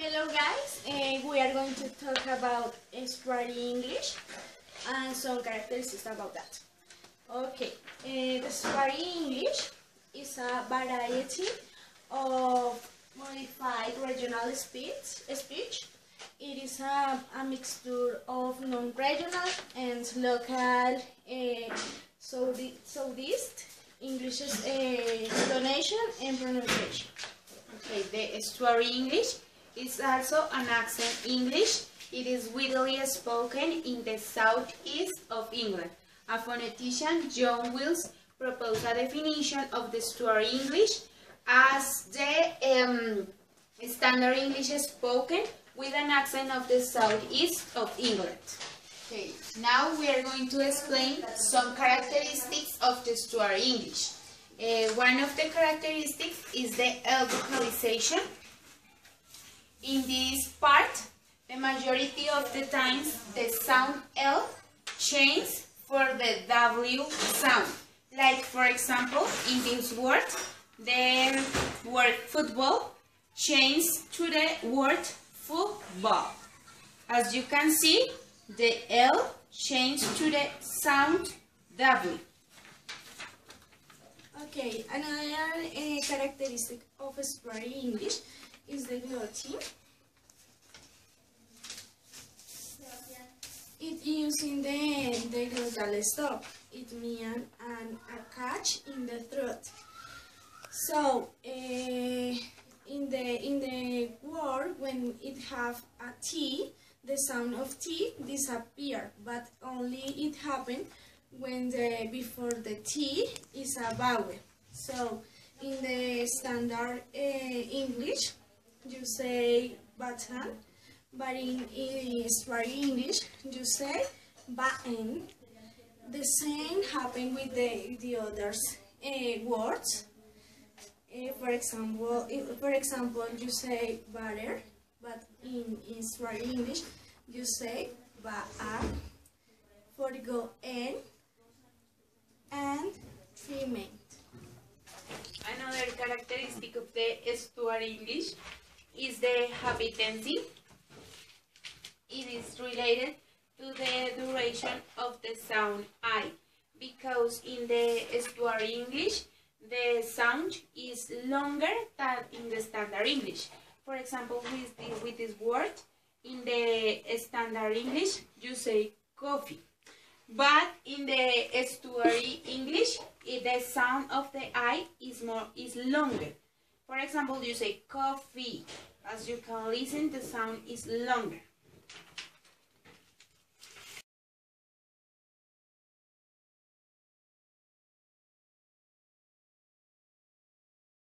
Hello guys, we are going to talk about study English and some characteristics about that. Okay, the study English is a variety of modified regional speech. It is a mixture of non-regional and local Southeast English explanation and pronunciation. Okay, the estuary English is also an accent English. It is widely spoken in the southeast of England. A phonetician, John Wills, proposed a definition of the estuary English as the standard English spoken with an accent of the southeast of England. Okay, now we are going to explain some characteristics of the estuary English. One of the characteristics is the L vocalization. In this part, the majority of the times the sound L changes for the W sound. Like for example, in this word, the word football changes to the word football. As you can see, the L changes to the sound W. Okay, another characteristic of estuary English is the glotting. It using the glottal stop. It means a catch in the throat. So in the word when it have a T, the sound of T disappear, but only it happen when before the T is a vowel. So in the standard English, you say button, but in estuary English, you say button. The same happen with the others words. For example, you say butter, but in estuary English, you say ba'a, for go and remain. Another characteristic of the estuary English is the happy tense. It is related to the duration of the sound I, because in the estuary English, the sound is longer than in the standard English. For example, with this word, in the standard English, you say coffee. But in the estuary English, the sound of the I is longer. For example, you say coffee. As you can listen, the sound is longer.